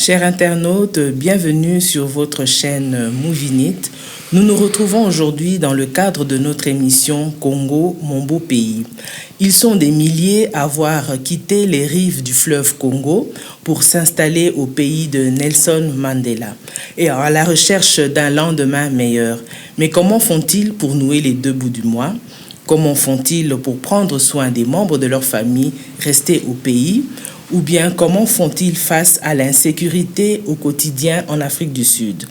Chers internautes, bienvenue sur votre chaîne Movinit. Nous nous retrouvons aujourd'hui dans le cadre de notre émission Congo, mon beau pays. Ils sont des milliers à avoir quitté les rives du fleuve Congo pour s'installer au pays de Nelson Mandela et à la recherche d'un lendemain meilleur. Mais comment font-ils pour nouer les deux bouts du mois? Comment font-ils pour prendre soin des membres de leur famille restés au pays? Ou bien comment font-ils face à l'insécurité au quotidien en Afrique du Sud?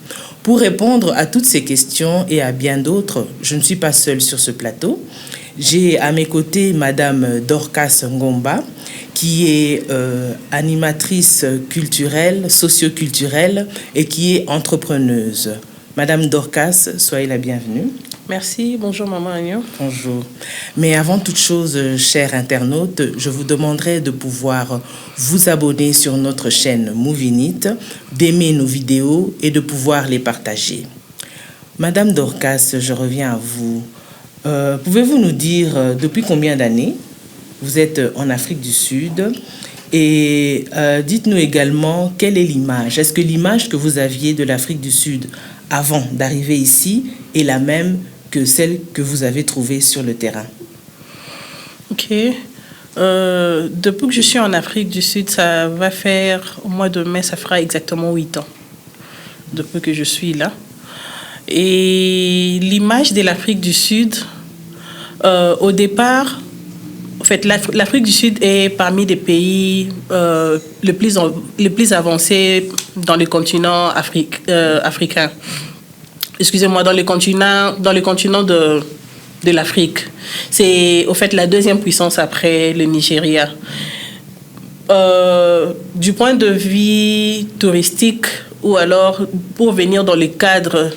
Pour répondre à toutes ces questions et à bien d'autres, je ne suis pas seule sur ce plateau. J'ai à mes côtés Madame Dorcas Ngomba, qui est animatrice culturelle, socioculturelle et qui est entrepreneuse. Madame Dorcas, soyez la bienvenue. Merci, bonjour Maman Agneau. Bonjour. Mais avant toute chose, chers internautes, je vous demanderai de pouvoir vous abonner sur notre chaîne Movinit, d'aimer nos vidéos et de pouvoir les partager. Madame Dorcas, je reviens à vous. Pouvez-vous nous dire depuis combien d'années vous êtes en Afrique du Sud? Et dites-nous également quelle est l'image. Est-ce que l'image que vous aviez de l'Afrique du Sud avant d'arriver ici est la même que celle que vous avez trouvée sur le terrain? Ok. Depuis que je suis en Afrique du Sud, ça va faire, au mois de mai, ça fera exactement 8 ans depuis que je suis là. Et l'image de l'Afrique du Sud, au départ, en fait, l'Afrique du Sud est parmi les pays les plus avancés dans le continent africain. Excusez-moi, dans le continent de l'Afrique. C'est, au fait, la deuxième puissance après le Nigeria. Du point de vue touristique, ou alors pour venir dans le cadre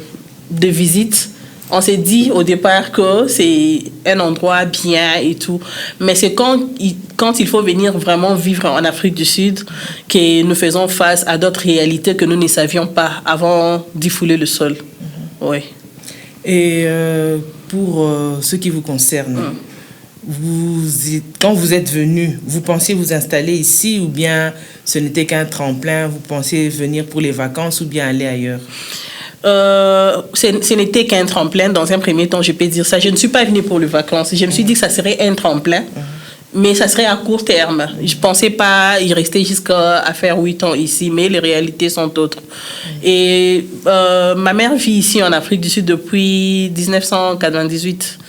de visite, on s'est dit au départ que c'est un endroit bien et tout. Mais c'est quand il faut venir vraiment vivre en Afrique du Sud que nous faisons face à d'autres réalités que nous ne savions pas avant d'y fouler le sol. Oui. Et pour ce qui vous concerne, quand vous êtes venu, vous pensiez vous installer ici ou bien ce n'était qu'un tremplin, vous pensiez venir pour les vacances ou bien aller ailleurs? Ce n'était qu'un tremplin dans un premier temps, je peux dire ça. Je ne suis pas venue pour les vacances. Je me suis dit que ça serait un tremplin, mais ça serait à court terme. Je ne pensais pas y rester jusqu'à faire 8 ans ici, mais les réalités sont autres. Et ma mère vit ici en Afrique du Sud depuis 1998.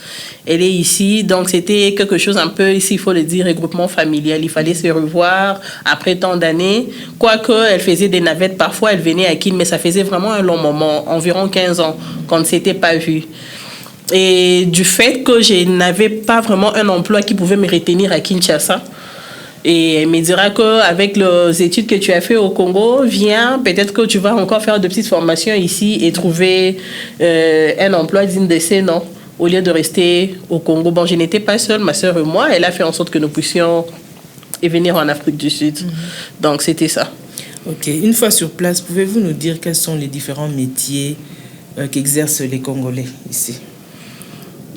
Elle est ici, donc c'était quelque chose un peu, ici il faut le dire, regroupement familial. Il fallait se revoir après tant d'années. Quoique elle faisait des navettes, parfois elle venait à Kin, mais ça faisait vraiment un long moment, environ 15 ans, qu'on ne s'était pas vu. Et du fait que je n'avais pas vraiment un emploi qui pouvait me retenir à Kinshasa, et elle me dira qu'avec les études que tu as fait au Congo, viens, peut-être que tu vas encore faire de petites formations ici et trouver un emploi digne de ces noms, au lieu de rester au Congo. Bon, je n'étais pas seule, ma soeur et moi, elle a fait en sorte que nous puissions venir en Afrique du Sud. Donc, c'était ça. Ok. Une fois sur place, pouvez-vous nous dire quels sont les différents métiers qu'exercent les Congolais ici?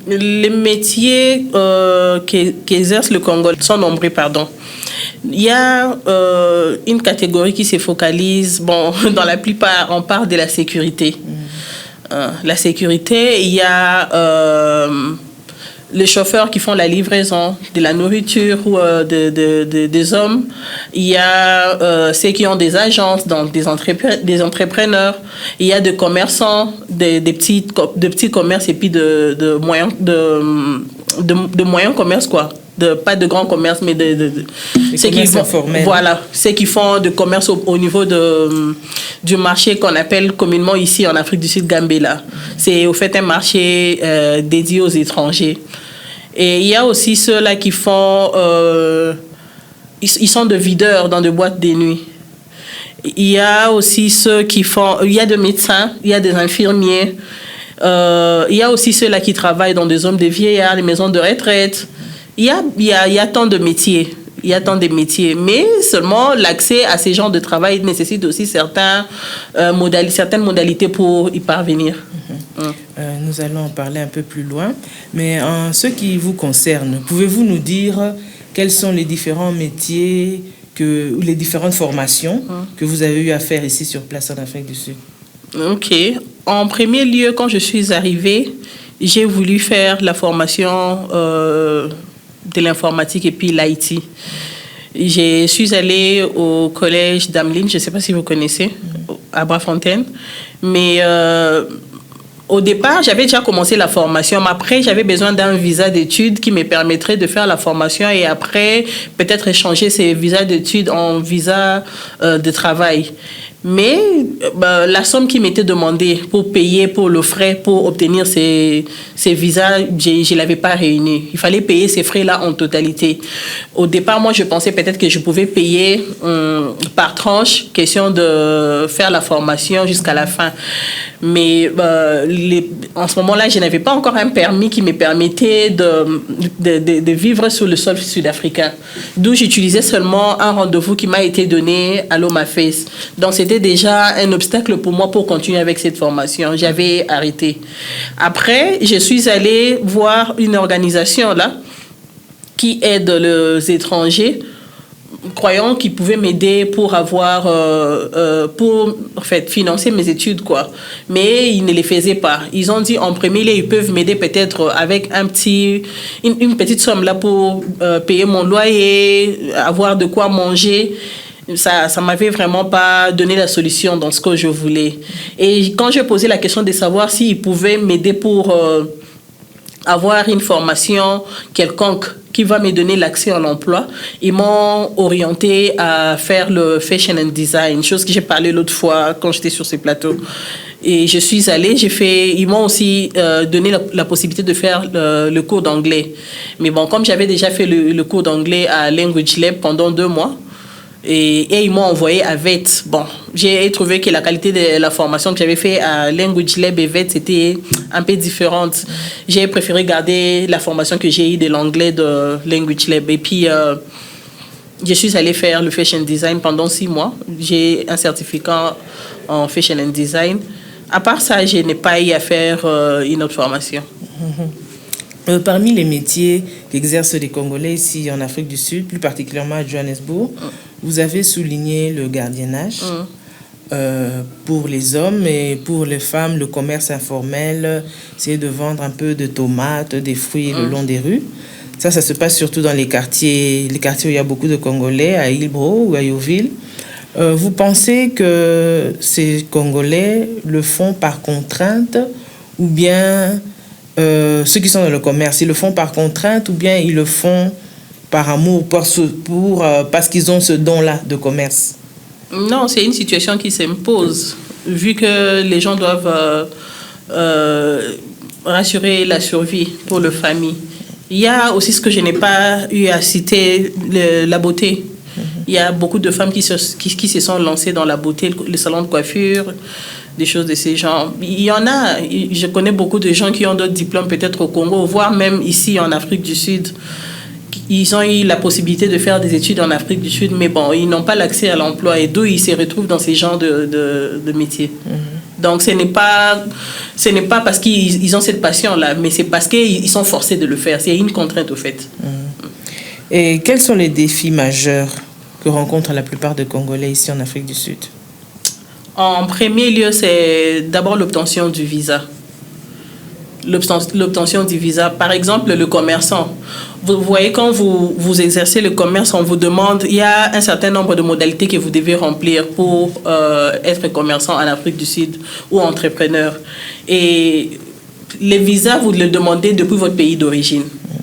Les métiers qu'exerce le Congo sont nombreux, pardon. Il y a une catégorie qui se focalise, bon, dans la plupart, on parle de la sécurité. La sécurité, il y a les chauffeurs qui font la livraison de la nourriture ou des hommes. Il y a ceux qui ont des agences, donc des entrepreneurs. Il y a des commerçants, des petits commerces et puis de moyens commerces, quoi. Pas de grands commerces, mais ceux qui font informels. Voilà, ceux qui font de commerce au niveau du marché qu'on appelle communément ici en Afrique du Sud Gambela. C'est au fait un marché dédié aux étrangers. Et il y a aussi ceux-là qui font... ils sont de videurs dans des boîtes de nuit. Il y a aussi ceux qui font... Il y a des médecins, il y a des infirmiers. Il y a aussi ceux-là qui travaillent dans des hommes de vieillards, les maisons de retraite. Il y a tant de métiers. Il y a tant de métiers. Mais seulement l'accès à ces genres de travail nécessite aussi certaines modalités pour y parvenir. Nous allons en parler un peu plus loin. Mais en ce qui vous concerne, pouvez-vous nous dire quels sont les différents métiers les différentes formations que vous avez eu à faire ici sur place en Afrique du Sud? Ok. En premier lieu, quand je suis arrivée, j'ai voulu faire la formation de l'informatique et puis l'IT. Je suis allée au collège d'Ameline, je ne sais pas si vous connaissez, à Brafontaine. Mais au départ, j'avais déjà commencé la formation, mais après, j'avais besoin d'un visa d'études qui me permettrait de faire la formation et après, peut-être échanger ces visas d'études en visa de travail. Mais la somme qui m'était demandée pour payer pour le frais, pour obtenir ces visas, je ne l'avais pas réunie. Il fallait payer ces frais-là en totalité. Au départ, moi, je pensais peut-être que je pouvais payer par tranche, question de faire la formation jusqu'à la fin. Mais en ce moment-là, je n'avais pas encore un permis qui me permettait de vivre sur le sol sud-africain. D'où j'utilisais seulement un rendez-vous qui m'a été donné à l'Home Affairs. Donc, c'était déjà un obstacle pour moi pour continuer avec cette formation. J'avais arrêté. Après, je suis allée voir une organisation là qui aide les étrangers, croyant qu'ils pouvaient m'aider pour pour en fait financer mes études quoi, mais ils ne les faisaient pas. Ils ont dit en premier lieu ils peuvent m'aider peut-être avec une petite somme là pour payer mon loyer, avoir de quoi manger. Ça m'avait vraiment pas donné la solution dans ce que je voulais. Et quand j'ai posé la question de savoir s'ils pouvaient m'aider pour avoir une formation quelconque qui va me donner l'accès à l'emploi, ils m'ont orienté à faire le fashion and design, chose que j'ai parlé l'autre fois quand j'étais sur ces plateaux. Et je suis allée, ils m'ont aussi donné la possibilité de faire le cours d'anglais. Mais bon, comme j'avais déjà fait le cours d'anglais à Language Lab pendant 2 mois, et ils m'ont envoyé à VET. Bon, j'ai trouvé que la qualité de la formation que j'avais fait à Language Lab et VET, c'était un peu différente. J'ai préféré garder la formation que j'ai eue de l'anglais de Language Lab. Et puis, je suis allée faire le Fashion Design pendant 6 mois. J'ai un certificat en Fashion and Design. À part ça, je n'ai pas eu à faire une autre formation. Parmi les métiers qu'exercent les Congolais ici en Afrique du Sud, plus particulièrement à Johannesburg, vous avez souligné le gardiennage. Pour les hommes et pour les femmes, le commerce informel, c'est de vendre un peu de tomates, des fruits le long des rues. Ça se passe surtout dans les quartiers où il y a beaucoup de Congolais, à Hillbrow ou à Yeoville. Vous pensez que ces Congolais le font par contrainte ou bien ceux qui sont dans le commerce, ils le font par contrainte ou bien ils le font par amour, parce qu'ils ont ce don-là de commerce? Non, c'est une situation qui s'impose, vu que les gens doivent rassurer la survie pour leur famille. Il y a aussi ce que je n'ai pas eu à citer, la beauté. Il y a beaucoup de femmes qui se sont lancées dans la beauté, le salon de coiffure, des choses de ces genres. Il y en a, je connais beaucoup de gens qui ont d'autres diplômes peut-être au Congo, voire même ici en Afrique du Sud. Ils ont eu la possibilité de faire des études en Afrique du Sud, mais bon, ils n'ont pas l'accès à l'emploi et d'où ils se retrouvent dans ces genres de métiers. Donc ce n'est pas parce qu'ils ont cette passion-là, mais c'est parce qu'ils sont forcés de le faire. C'est une contrainte au fait. Et quels sont les défis majeurs que rencontrent la plupart des Congolais ici en Afrique du Sud? En premier lieu, c'est d'abord l'obtention du visa. L'obtention du visa. Par exemple, le commerçant. Vous voyez, quand vous exercez le commerce, on vous demande, il y a un certain nombre de modalités que vous devez remplir pour être commerçant en Afrique du Sud ou entrepreneur. Et les visas, vous le demandez depuis votre pays d'origine.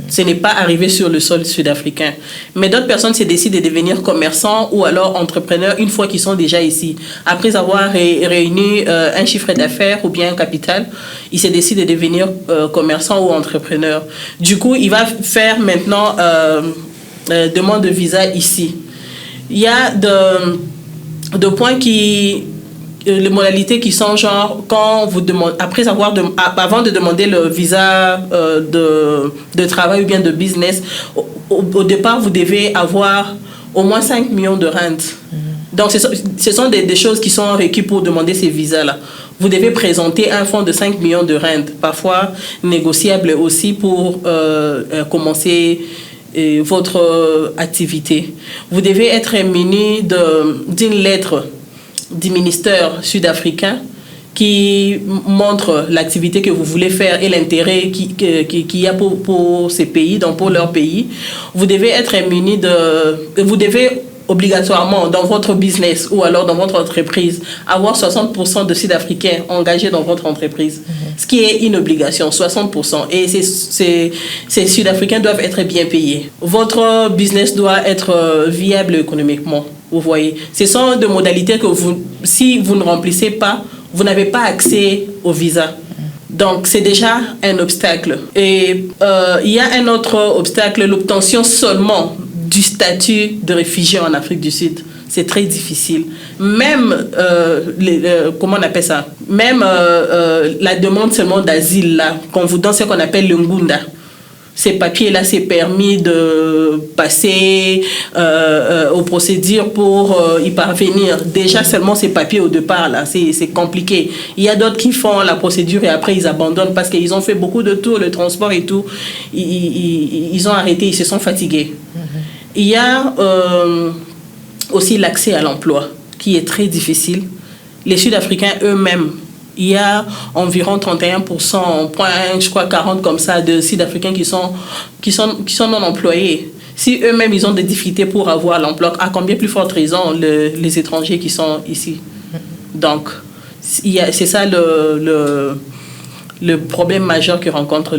Ce n'est pas arrivé sur le sol sud-africain. Mais d'autres personnes se décident de devenir commerçants ou alors entrepreneurs une fois qu'ils sont déjà ici. Après avoir réuni un chiffre d'affaires ou bien un capital, ils se décident de devenir commerçants ou entrepreneurs. Du coup, il va faire maintenant demande de visa ici. Il y a de points les modalités qui sont genre quand vous demandez avant de demander le visa de travail ou bien de business, au départ vous devez avoir au moins 5 millions de rand. Donc ce sont des choses qui sont requises pour demander ces visas là. Vous devez présenter un fonds de 5 millions de rand, parfois négociable aussi pour commencer votre activité. Vous devez être muni d'une lettre du ministère sud-africain qui montre l'activité que vous voulez faire et l'intérêt qu'il y a pour ces pays, donc pour leur pays. Vous devez être muni vous devez obligatoirement dans votre business ou alors dans votre entreprise avoir 60% de Sud-Africains engagés dans votre entreprise, ce qui est une obligation, 60%. Et ces Sud-Africains doivent être bien payés. Votre business doit être viable économiquement, vous voyez. Ce sont des modalités que si vous ne remplissez pas, vous n'avez pas accès au visa. Donc, c'est déjà un obstacle. Et il y a un autre obstacle, l'obtention seulement du statut de réfugié en Afrique du Sud. C'est très difficile. Même, comment on appelle ça? Même la demande seulement d'asile, là, qu'on vous donne ce qu'on appelle le Ngunda. Ces papiers-là, c'est permis de passer aux procédures pour y parvenir. Déjà, seulement ces papiers au départ, là, c'est compliqué. Il y a d'autres qui font la procédure et après, ils abandonnent parce qu'ils ont fait beaucoup de tours, le transport et tout. Ils ont arrêté, ils se sont fatigués. Il y a aussi l'accès à l'emploi qui est très difficile. Les Sud-Africains eux-mêmes, il y a environ 31%, je crois 40% comme ça, de Sud-Africains qui sont non employés. Si eux-mêmes, ils ont des difficultés pour avoir l'emploi, à combien plus forte raison les étrangers qui sont ici. Donc, c'est ça le problème majeur que rencontrent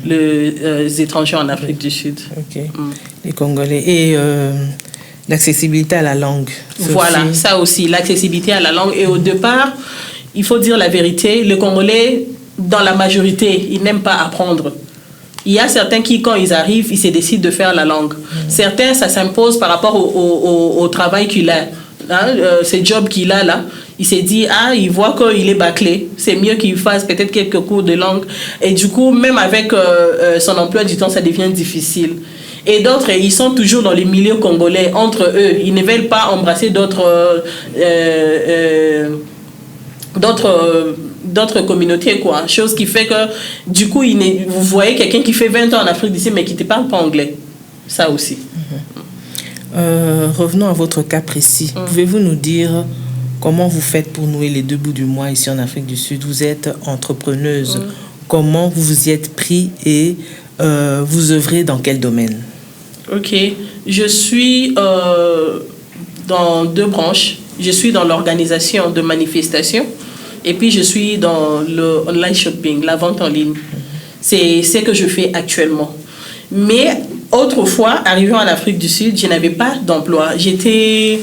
les étrangers en Afrique du Sud. Ok. Les Congolais. Et l'accessibilité à la langue. Voilà, ça aussi, l'accessibilité à la langue. Et au départ, il faut dire la vérité, les Congolais, dans la majorité, ils n'aiment pas apprendre. Il y a certains qui, quand ils arrivent, ils se décident de faire la langue. Certains, ça s'impose par rapport au travail qu'il a. Ce job qu'il a là, il s'est dit, il voit qu'il est bâclé, c'est mieux qu'il fasse peut-être quelques cours de langue. Et du coup, même avec son emploi du temps, ça devient difficile. Et d'autres, ils sont toujours dans les milieux congolais, entre eux. Ils ne veulent pas embrasser d'autres communautés, quoi. Chose qui fait que, du coup, vous voyez quelqu'un qui fait 20 ans en Afrique d'ici, mais qui ne parle pas anglais. Ça aussi. Revenons à votre cas précis. Pouvez-vous nous dire comment vous faites pour nouer les deux bouts du mois ici en Afrique du Sud? Vous êtes entrepreneuse. Comment vous vous y êtes pris et vous œuvrez dans quel domaine? Ok. Je suis dans deux branches. Je suis dans l'organisation de manifestations et puis je suis dans le online shopping, la vente en ligne. C'est ce que je fais actuellement. Mais autrefois, arrivant en Afrique du Sud, je n'avais pas d'emploi. J'étais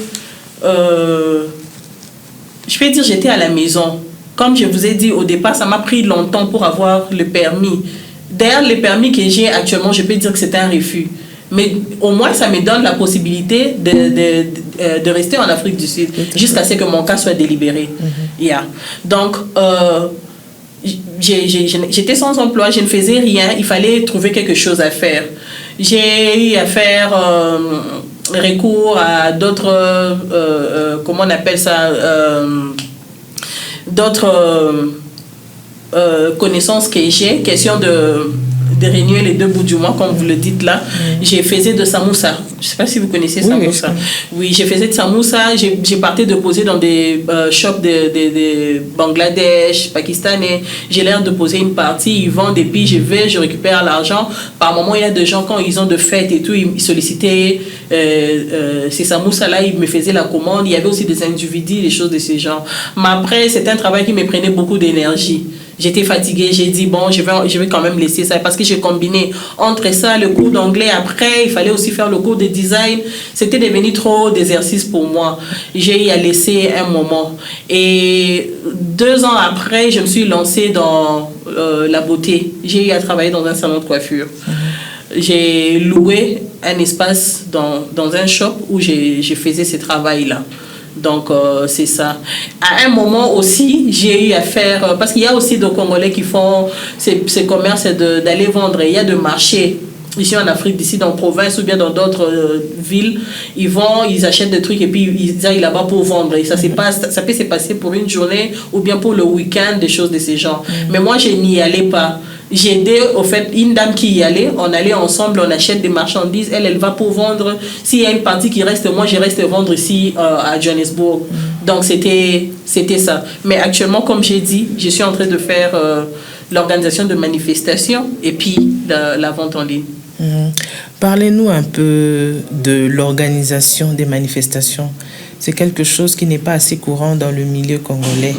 à la maison. Comme je vous ai dit au départ, ça m'a pris longtemps pour avoir le permis. D'ailleurs, le permis que j'ai actuellement, je peux dire que c'est un refus. Mais au moins, ça me donne la possibilité de rester en Afrique du Sud jusqu'à ce que mon cas soit délibéré. Donc, j'étais sans emploi, je ne faisais rien, il fallait trouver quelque chose à faire. J'ai eu à faire recours à d'autres, comment on appelle ça, d'autres connaissances que j'ai, question de réunir les deux bouts du mois, comme vous le dites là. J'ai fait de samoussa. Je ne sais pas si vous connaissez samoussa. Oui, j'ai fait de samoussa. J'ai parti déposer dans des shops de Bangladesh, Pakistanais. J'ai l'air de poser une partie, ils vendent et puis je récupère l'argent. Par moment, il y a des gens, quand ils ont de fêtes et tout, ils sollicitaient ces samoussas-là, ils me faisaient la commande. Il y avait aussi des individus, des choses de ce genre. Mais après, c'était un travail qui me prenait beaucoup d'énergie. J'étais fatiguée, j'ai dit bon, je vais quand même laisser ça parce que j'ai combiné entre ça, le cours d'anglais, après il fallait aussi faire le cours de design. C'était devenu trop d'exercice pour moi. J'ai eu à laisser un moment. Et 2 ans après, je me suis lancée dans la beauté. J'ai eu à travailler dans un salon de coiffure. J'ai loué un espace dans un shop où je faisais ce travail-là. Donc, c'est ça. À un moment aussi, j'ai eu à faire... Parce qu'il y a aussi des Congolais qui font ces commerces d'aller vendre. Il y a des marchés ici en Afrique, d'ici dans la province ou bien dans d'autres villes. Ils achètent des trucs et puis ils aillent là-bas pour vendre. Et ça peut se passer pour une journée ou bien pour le week-end, des choses de ce genre. Mais moi, je n'y allais pas. J'ai aidé, au fait, une dame qui y allait. On allait ensemble, on achète des marchandises. Elle va pour vendre. S'il y a une partie qui reste, moi, je reste vendre ici à Johannesburg. Donc, c'était ça. Mais actuellement, comme j'ai dit, je suis en train de faire l'organisation de manifestations et puis la vente en ligne. Parlez-nous un peu de l'organisation des manifestations. C'est quelque chose qui n'est pas assez courant dans le milieu congolais.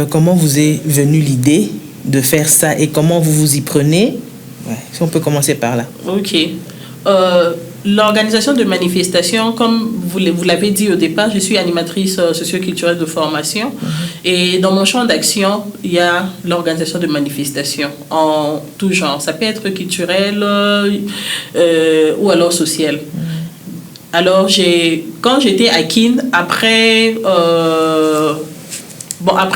Comment vous est venue l'idée de faire ça et comment vous vous y prenez? Si on peut commencer par là. Ok. L'organisation de manifestations, comme vous l'avez dit au départ, je suis animatrice socio-culturelle de formation. Et dans mon champ d'action, il y a l'organisation de manifestations en tout genre. Ça peut être culturel ou alors social. Alors, quand j'étais à Kin, après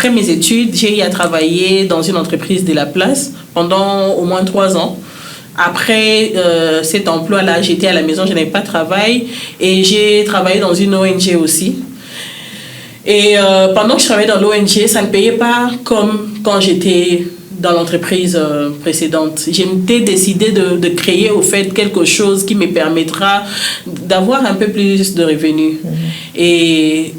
mes études, j'ai eu à travailler dans une entreprise de la place pendant au moins 3 ans. Après cet emploi-là, j'étais à la maison, je n'avais pas de travail et j'ai travaillé dans une ONG aussi. Et pendant que je travaillais dans l'ONG, ça ne payait pas comme quand j'étais dans l'entreprise précédente. J'ai décidé de créer au fait quelque chose qui me permettra d'avoir un peu plus de revenus. Et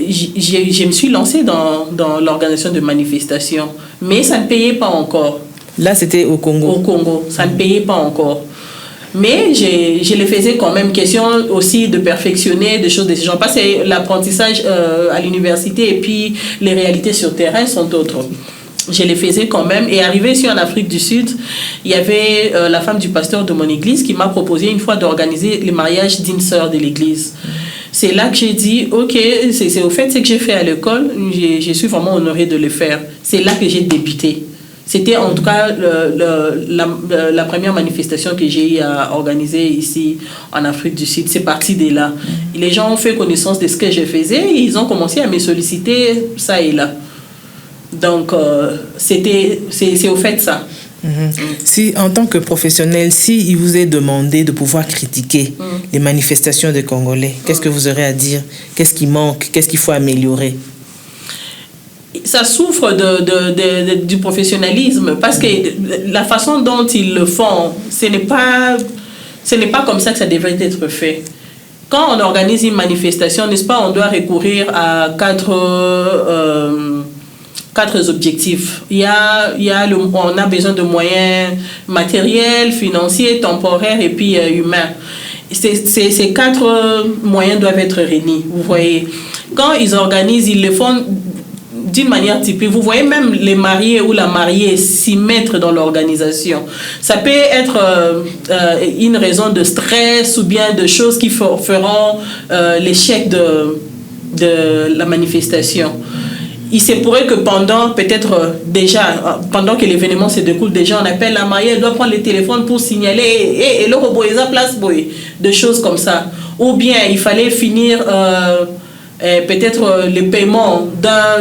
je me suis lancée dans l'organisation de manifestations, mais ça ne payait pas encore. Là, c'était au Congo. Au Congo, ça ne payait pas encore. Mais je le faisais quand même, question aussi de perfectionner des choses de ce genre. Parce que l'apprentissage à l'université et puis les réalités sur terrain sont autres. Je les faisais quand même. Et arrivé ici en Afrique du Sud, il y avait la femme du pasteur de mon église qui m'a proposé une fois d'organiser le mariage d'une sœur de l'église. C'est là que j'ai dit, ok, c'est au fait ce que j'ai fait à l'école, je suis vraiment honorée de le faire. C'est là que j'ai débuté. C'était en tout cas la première manifestation que j'ai eu à organiser ici en Afrique du Sud. C'est parti de là. Et les gens ont fait connaissance de ce que je faisais et ils ont commencé à me solliciter ça et là. Donc, c'est au fait ça. Si, en tant que professionnel, si il vous est demandé de pouvoir critiquer les manifestations des Congolais, qu'est-ce que vous aurez à dire? Qu'est-ce qui manque? Qu'est-ce qu'il faut améliorer? Ça souffre du professionnalisme parce que la façon dont ils le font, ce n'est pas comme ça que ça devrait être fait. Quand on organise une manifestation, n'est-ce pas, on doit recourir à quatre objectifs. On a besoin de moyens matériels, financiers, temporaires et puis humains. Ces 4 moyens doivent être réunis. Vous voyez, quand ils organisent, ils le font d'une manière typique. Vous voyez même les mariés ou la mariée s'y mettre dans l'organisation. Ça peut être une raison de stress ou bien de choses qui feront l'échec de la manifestation. Il se pourrait que pendant que l'événement se découle, déjà on appelle la mariée, elle doit prendre le téléphone pour signaler et le robot est à place, de choses comme ça. Ou bien il fallait finir peut-être le paiement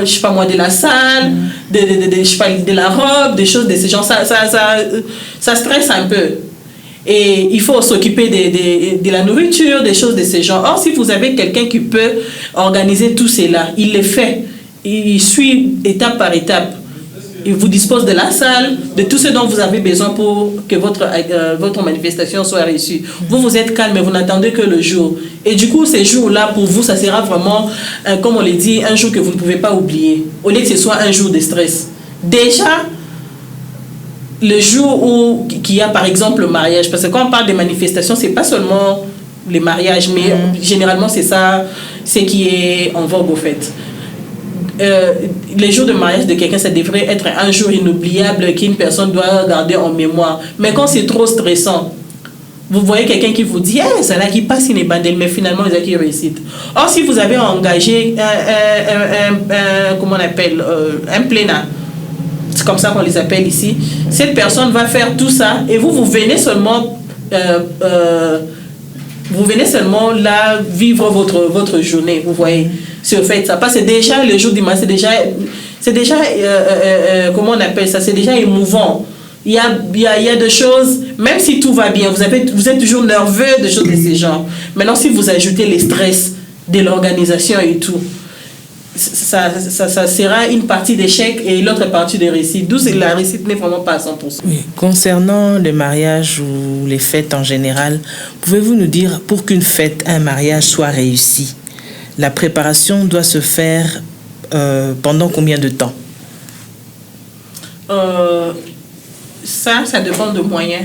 je sais pas moi, de la salle, de la robe, des choses de ce genre. Ça stresse un peu. Et il faut s'occuper de la nourriture, des choses de ce genre. Or, si vous avez quelqu'un qui peut organiser tout cela, il le fait. Il suit étape par étape. Il vous dispose de la salle, de tout ce dont vous avez besoin pour que votre manifestation soit réussie. Vous êtes calme, mais vous n'attendez que le jour. Et du coup, ces jours-là, pour vous, ça sera vraiment, comme on l'a dit, un jour que vous ne pouvez pas oublier. Au lieu que ce soit un jour de stress. Déjà, le jour où il y a par exemple le mariage, parce que quand on parle des manifestations, c'est pas seulement les mariages, mais généralement c'est ça, c'est qui est en vogue au fait. Les jours de mariage de quelqu'un, ça devrait être un jour inoubliable qu'une personne doit garder en mémoire. Mais quand c'est trop stressant, vous voyez quelqu'un qui vous dit « c'est là qui passe une bandelle », mais finalement, c'est là qui réussit. Or, si vous avez engagé comment on appelle, un plénat, c'est comme ça qu'on les appelle ici, cette personne va faire tout ça et vous venez seulement là vivre votre journée, vous voyez. C'est au fait ça, parce que déjà le jour du match, c'est déjà comment on appelle ça, c'est déjà émouvant. Il y a des choses, même si tout va bien, vous êtes toujours nerveux de choses de ce genre. Maintenant, si vous ajoutez les stress de l'organisation et tout, ça devient difficile. Et il faut s'occuper de la nourriture, des choses de ce genre. Alors, il faut s'occuper de la salle, de tout ce dont vous avez besoin pour que votre manifestation soit réussie. Du coup, ces jours-là, pour vous, ça sera vraiment, comme on l'a dit, un jour que vous ne pouvez pas oublier. Au lieu que ce soit un jour de stress. Déjà, le jour où il y a par exemple le mariage de quelqu'un, ça devrait être un jour inoubliable qu'une personne doit garder en mémoire. Mais quand c'est trop stressant, vous voyez quelqu'un qui vous dit « c'est là qui passe une bandelle », mais finalement, c'est là qui réussit. Or, si vous avez engagé un plénat, c'est comme ça qu'on les appelle ici, c'est comme ça qu'on les appelle ici, c'est déjà émouvant. Il y a des choses, même si tout va bien, vous êtes toujours nerveux de choses de ce genre. Maintenant, si vous ajoutez les stress de l'organisation et tout, ça sera une partie d'échec et l'autre partie de réussite. D'où la réussite n'est vraiment pas à 100%. Oui. Concernant le mariage ou les fêtes en général, pouvez-vous nous dire, pour qu'une fête, un mariage soit réussi, la préparation doit se faire pendant combien de temps? Ça dépend de moyens.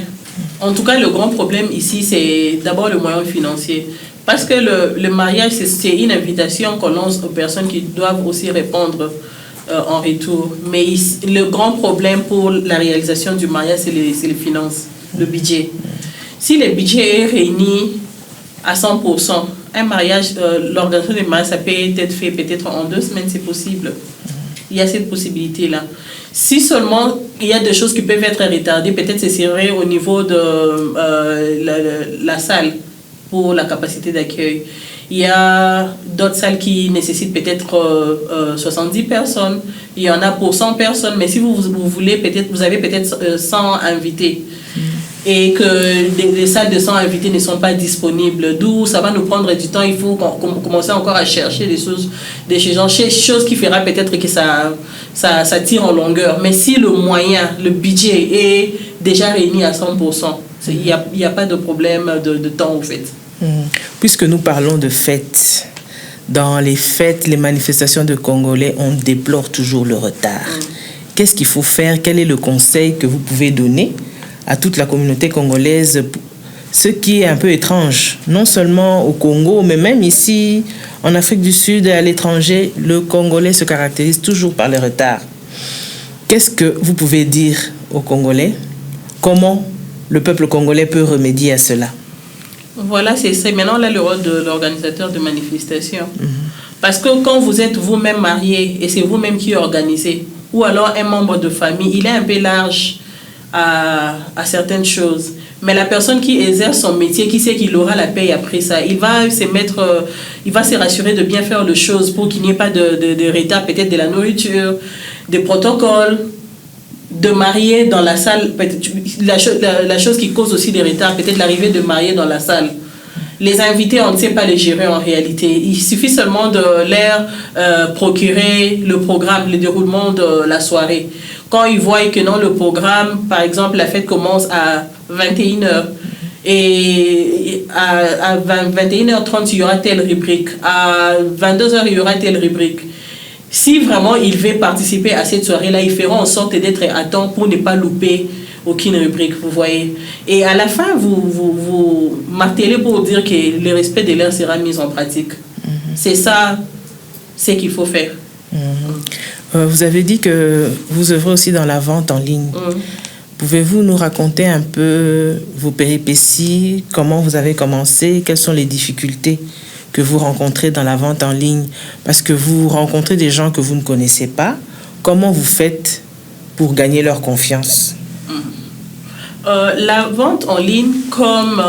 En tout cas, le grand problème ici, c'est d'abord le moyen financier. Parce que le mariage, c'est une invitation qu'on lance aux personnes qui doivent aussi répondre en retour. Mais le grand problème pour la réalisation du mariage, c'est les finances, le budget. Si le budget est réuni à 100%, un mariage, l'organisation du mariage, ça peut être fait peut-être en 2 semaines, c'est possible. Il y a cette possibilité-là. Si seulement il y a des choses qui peuvent être retardées, peut-être ce serait au niveau de la salle pour la capacité d'accueil. Il y a d'autres salles qui nécessitent peut-être 70 personnes. Il y en a pour 100 personnes. Mais si vous voulez, vous avez peut-être 100 invités. Et que des salles de 100 invités ne sont pas disponibles. D'où ça va nous prendre du temps. Il faut commencer encore à chercher des choses qui fera peut-être que ça tire en longueur. Mais si le moyen, le budget est déjà réuni à 100%, il n'y a pas de problème de temps au fait. Puisque nous parlons de fêtes, dans les fêtes, les manifestations de Congolais, on déplore toujours le retard. Qu'est-ce qu'il faut faire? Quel est le conseil que vous pouvez donner à toute la communauté congolaise? Ce qui est un peu étrange, non seulement au Congo, mais même ici, en Afrique du Sud et à l'étranger, le Congolais se caractérise toujours par le retard. Qu'est-ce que vous pouvez dire aux Congolais? Comment le peuple congolais peut remédier à cela? Voilà, c'est maintenant là le rôle de l'organisateur de manifestation. Parce que quand vous êtes vous-même marié et c'est vous-même qui organisez, ou alors un membre de famille, il est un peu large à certaines choses. Mais la personne qui exerce son métier, qui sait qu'il aura la paye après ça, il va se rassurer de bien faire les choses pour qu'il n'y ait pas de retard, peut-être de la nourriture, des protocoles, de marier dans la salle. La chose qui cause aussi des retards, peut-être l'arrivée de marier dans la salle. Les invités, on ne sait pas les gérer en réalité. Il suffit seulement de leur procurer le programme, le déroulement de la soirée. Quand ils voient que non, le programme, par exemple, la fête commence à 21h et à 21h30, il y aura telle rubrique. À 22h, il y aura telle rubrique. Si vraiment ils veulent participer à cette soirée-là, ils feront en sorte d'être à temps pour ne pas louper aucune rubrique, vous voyez. Et à la fin, vous martelez pour dire que le respect de l'heure sera mis en pratique. C'est ça, ce qu'il faut faire. Vous avez dit que vous œuvrez aussi dans la vente en ligne. Pouvez-vous nous raconter un peu vos péripéties, comment vous avez commencé, quelles sont les difficultés que vous rencontrez dans la vente en ligne? Parce que vous rencontrez des gens que vous ne connaissez pas. Comment vous faites pour gagner leur confiance? La vente en ligne, comme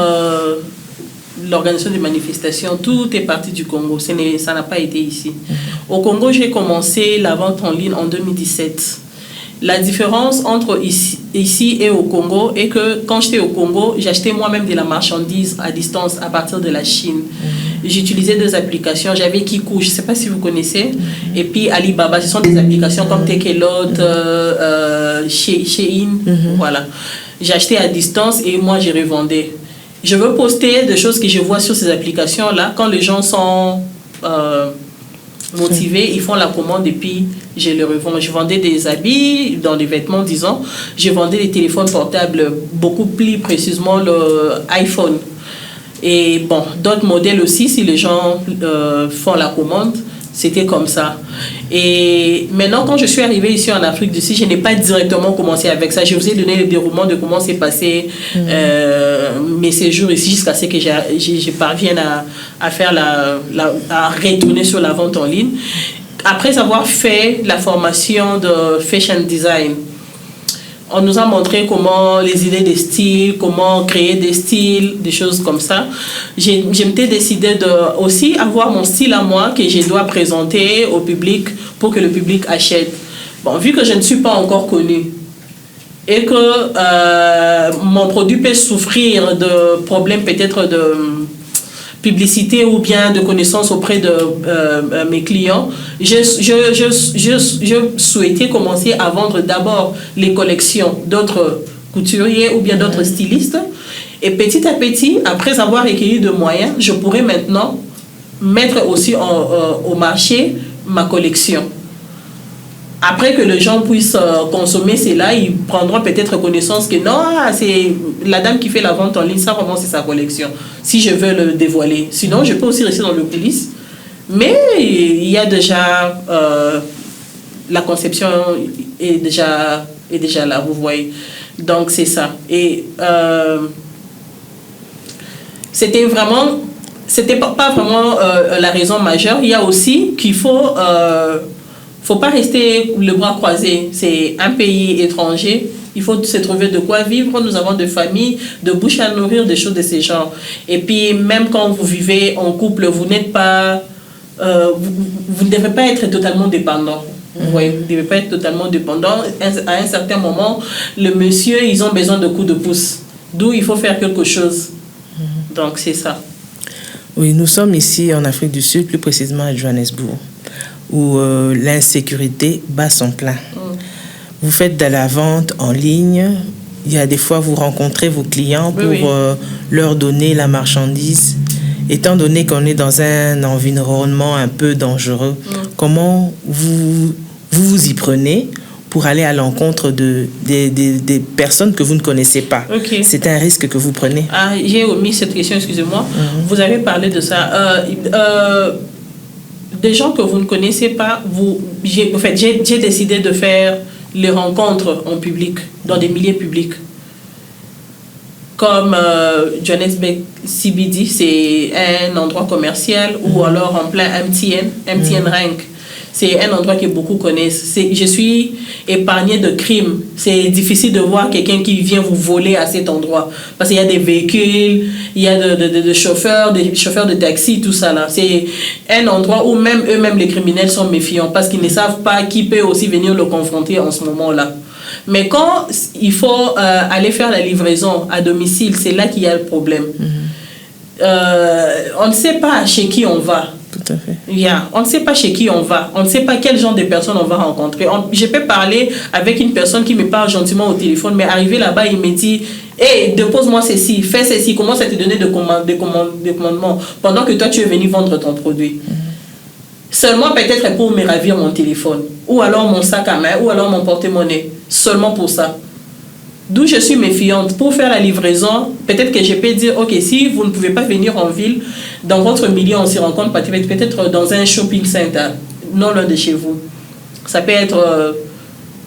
l'organisation des manifestations, tout est parti du Congo. Ça n'a pas été ici. Au Congo, j'ai commencé la vente en ligne en 2017. La différence entre ici et au Congo est que quand j'étais au Congo, j'achetais moi-même de la marchandise à distance à partir de la Chine. J'utilisais des applications. J'avais Kiku, je ne sais pas si vous connaissez, et puis Alibaba. Ce sont des applications comme Takealot, Shein, voilà. J'achetais à distance et moi, je revendais. Je veux poster des choses que je vois sur ces applications-là. Quand les gens sont motivés, ils font la commande et puis je les revends. Je vendais des habits, dans les vêtements, disons. Je vendais des téléphones portables, beaucoup plus précisément le iPhone. Et bon, d'autres modèles aussi, si les gens font la commande, c'était comme ça. Et maintenant, quand je suis arrivée ici en Afrique du Sud, je n'ai pas directement commencé avec ça. Je vous ai donné le déroulement de comment s'est passé mes séjours ici jusqu'à ce que je parvienne à faire à retourner sur la vente en ligne. Après avoir fait la formation de fashion design, on nous a montré comment les idées de style, comment créer des styles, des choses comme ça. Je m'étais décidé de aussi avoir mon style à moi que je dois présenter au public pour que le public achète. Bon, vu que je ne suis pas encore connue et que mon produit peut souffrir de problèmes peut-être de publicité ou bien de connaissances auprès de mes clients, je souhaitais commencer à vendre d'abord les collections d'autres couturiers ou bien d'autres stylistes. Et petit à petit, après avoir recueilli de moyens, je pourrais maintenant mettre aussi au marché ma collection. Après que les gens puissent consommer cela, ils prendront peut-être connaissance que non, c'est la dame qui fait la vente en ligne, ça vraiment c'est sa collection. Si je veux le dévoiler. Sinon, je peux aussi rester dans le coulisses. Mais il y a déjà la conception est déjà là, vous voyez. Donc c'est ça. Et c'était pas vraiment la raison majeure. Il y a aussi qu'il faut pas rester le bras croisé. C'est un pays étranger. Il faut se trouver de quoi vivre. Nous avons des familles, de bouche à nourrir, des choses de ce genre. Et puis, même quand vous vivez en couple, vous n'êtes pas... vous ne devez pas être totalement dépendant. Vous voyez, vous ne devez pas être totalement dépendant. À un certain moment, le monsieur, ils ont besoin de coups de pouce. D'où il faut faire quelque chose. Donc, c'est ça. Oui, nous sommes ici en Afrique du Sud, plus précisément à Johannesburg, où l'insécurité bat son plein. Vous faites de la vente en ligne. Il y a des fois, vous rencontrez vos clients pour leur donner la marchandise. Étant donné qu'on est dans un environnement un peu dangereux, comment vous y prenez pour aller à l'encontre des personnes que vous ne connaissez pas? C'est un risque que vous prenez. J'ai omis cette question, excusez-moi. Vous avez parlé de ça. Des gens que vous ne connaissez pas, j'ai décidé de faire les rencontres en public, dans des milieux publics. Comme Johannesburg CBD, c'est un endroit commercial, ou alors en plein MTN Rank. C'est un endroit que beaucoup connaissent. Je suis épargnée de crimes. C'est difficile de voir quelqu'un qui vient vous voler à cet endroit. Parce qu'il y a des véhicules, il y a des chauffeurs de taxi, tout ça là. C'est un endroit où même eux-mêmes, les criminels, sont méfiants parce qu'ils ne savent pas qui peut aussi venir le confronter en ce moment-là. Mais quand il faut aller faire la livraison à domicile, c'est là qu'il y a le problème. On ne sait pas chez qui on va. Tout à fait. On ne sait pas chez qui on va. On ne sait pas quel genre de personne on va rencontrer. Je peux parler avec une personne qui me parle gentiment au téléphone, mais arrivé là-bas, il me dit « Hey, dépose-moi ceci, fais ceci, commence à te donner des commandements pendant que toi, tu es venu vendre ton produit. » Seulement peut-être pour me ravir mon téléphone, ou alors mon sac à main, ou alors mon porte-monnaie. Seulement pour ça. D'où je suis méfiante. Pour faire la livraison, peut-être que je peux dire, ok, si vous ne pouvez pas venir en ville, dans votre milieu, on s'y rencontre peut-être dans un shopping center, non loin de chez vous. Ça peut être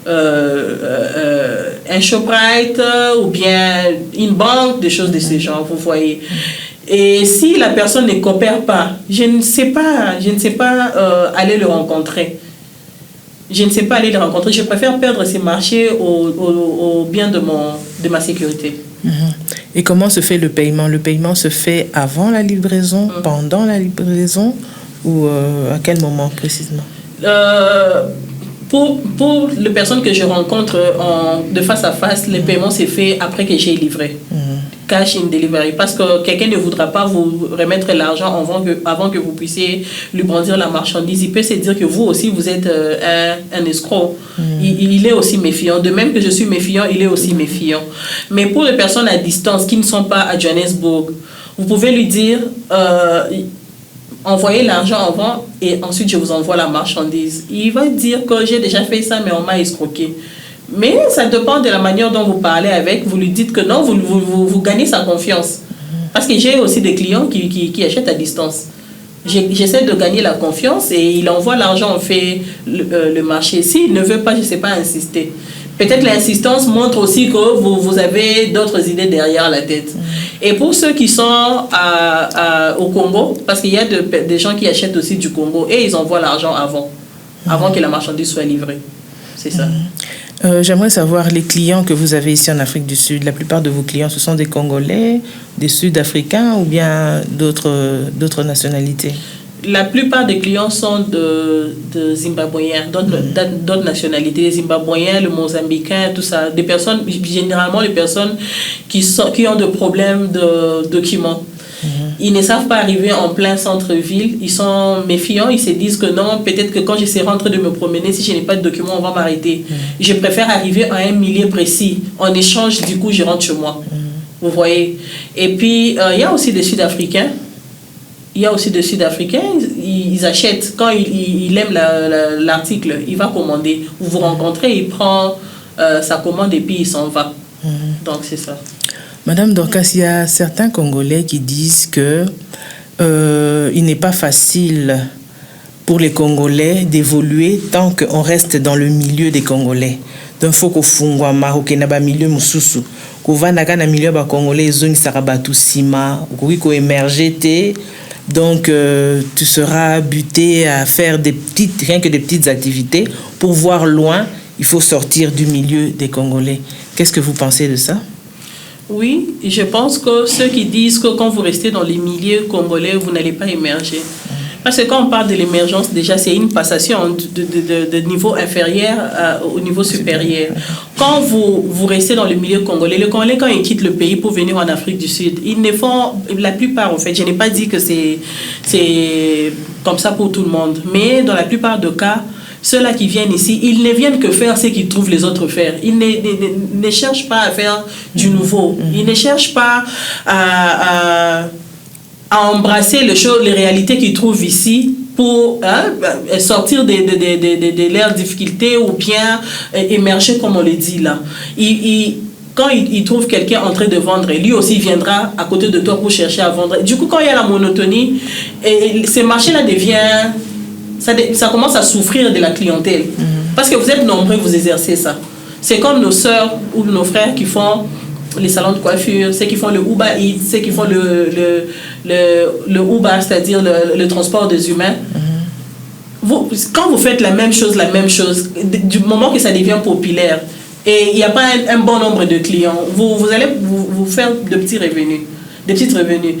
un ShopRite ou bien une banque, des choses de ce genre, vous voyez. Et si la personne ne coopère pas, je ne sais pas aller le rencontrer. Je ne sais pas aller le rencontrer. Je préfère perdre ces marchés au bien de ma sécurité. Et comment se fait le paiement? Le paiement se fait avant la livraison, pendant la livraison ou à quel moment précisément? Pour les personnes que je rencontre de face à face, le paiement s'est fait après que j'ai livré. Cash in delivery. Parce que quelqu'un ne voudra pas vous remettre l'argent avant que vous puissiez lui brandir la marchandise. Il peut se dire que vous aussi, vous êtes un escroc. Il est aussi méfiant. De même que je suis méfiant, il est aussi méfiant. Mais pour les personnes à distance qui ne sont pas à Johannesburg, vous pouvez lui dire... envoyez l'argent avant et ensuite je vous envoie la marchandise. Il va dire que j'ai déjà fait ça, mais on m'a escroqué. Mais ça dépend de la manière dont vous parlez avec. Vous lui dites que non, vous gagnez sa confiance. Parce que j'ai aussi des clients qui achètent à distance. J'essaie de gagner la confiance et il envoie l'argent, on fait le marché. S'il ne veut pas, je ne sais pas insister. Peut-être l'insistance montre aussi que vous avez d'autres idées derrière la tête. Et pour ceux qui sont au Congo, parce qu'il y a des gens qui achètent aussi du Congo et ils envoient l'argent avant que la marchandise soit livrée. C'est ça. J'aimerais savoir les clients que vous avez ici en Afrique du Sud. La plupart de vos clients, ce sont des Congolais, des Sud-Africains ou bien d'autres nationalités? La plupart des clients sont de Zimbabwéens, d'autres nationalités, les Zimbabwéens, le Mozambicain, tout ça. Des personnes, généralement les personnes qui ont des problèmes de documents. Ils ne savent pas arriver en plein centre-ville. Ils sont méfiants. Ils se disent que non, peut-être que quand je serai en train de me promener, si je n'ai pas de documents, on va m'arrêter. Je préfère arriver à un milieu précis. En échange, du coup, je rentre chez moi. Vous voyez. Et puis, il y a aussi des Sud-Africains. Ils achètent. Quand il aime l'article, il va commander. Vous vous rencontrez, il prend sa commande et puis il s'en va. Donc, c'est ça. Madame Dorcas, il y a certains Congolais qui disent que il n'est pas facile pour les Congolais d'évoluer tant qu'on reste dans le milieu des Congolais. Donc, il faut qu'on fungwa maroké na ba milieu mususu. Qu'on va na milieu ba Congolais zone sarabatu sima, qu'on émerger. Donc, tu seras buté à faire rien que des petites activités. Pour voir loin, il faut sortir du milieu des Congolais. Qu'est-ce que vous pensez de ça? Oui, je pense que ceux qui disent que quand vous restez dans les milieux congolais, vous n'allez pas émerger. Parce que quand on parle de l'émergence, déjà, c'est une passation de niveau inférieur au niveau supérieur. Quand vous restez dans le milieu congolais, les Congolais, quand ils quittent le pays pour venir en Afrique du Sud, ils ne font, la plupart, en fait, je n'ai pas dit que c'est comme ça pour tout le monde, mais dans la plupart des cas, ceux-là qui viennent ici, ils ne viennent que faire ce qu'ils trouvent les autres faire. Ils ne cherchent pas à faire du nouveau. Ils ne cherchent pas à embrasser les réalités qu'ils trouvent ici pour sortir de leurs difficultés ou bien émerger, comme on le dit là. Quand il trouve quelqu'un en train de vendre, lui aussi viendra à côté de toi pour chercher à vendre. Du coup, quand il y a la monotonie, ces marchés-là deviennent... Ça commence à souffrir de la clientèle. Parce que vous êtes nombreux, vous exercez ça. C'est comme nos sœurs ou nos frères qui font les salons de coiffure, ceux qui font le Uber Eats, ceux qui font le Uber, c'est-à-dire le transport des humains. Quand vous faites la même chose, du moment que ça devient populaire, et il n'y a pas un bon nombre de clients, vous allez vous faire de petits revenus.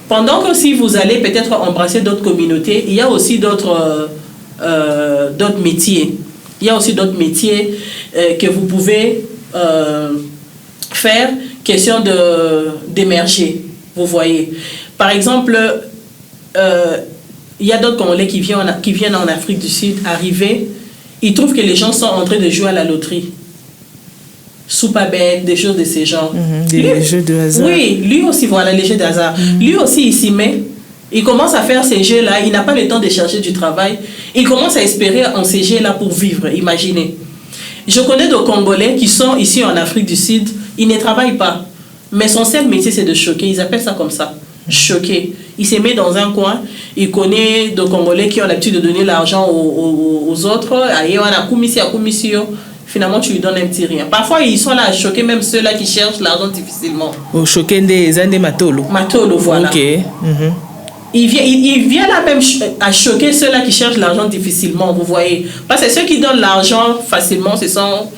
Pendant que si vous allez peut-être embrasser d'autres communautés, il y a aussi d'autres métiers. Il y a aussi d'autres métiers que vous pouvez faire, question d'émerger, vous voyez. Par exemple, il y a d'autres Congolais qui viennent en Afrique du Sud, arriver, ils trouvent que les gens sont en train de jouer à la loterie. Soupe à bête, des choses de ces genres. Des jeux de hasard. Oui, lui aussi, voilà, les jeux de hasard. Lui aussi, il s'y met. Il commence à faire ces jeux-là. Il n'a pas le temps de chercher du travail. Il commence à espérer en ces jeux-là pour vivre. Imaginez. Je connais des Congolais qui sont ici en Afrique du Sud. Ils ne travaillent pas. Mais son seul métier, c'est de choquer. Ils appellent ça comme ça. Choquer. Il se met dans un coin. Il connaît des Congolais qui ont l'habitude de donner l'argent aux autres. Finalement, tu lui donnes un petit rien. Parfois, ils sont là à choquer même ceux-là qui cherchent l'argent difficilement. Choquer des matolo. Matolo, voilà. Ok. Il vient là même à choquer ceux-là qui cherchent l'argent difficilement, vous voyez. Parce que ceux qui donnent l'argent facilement, ce sont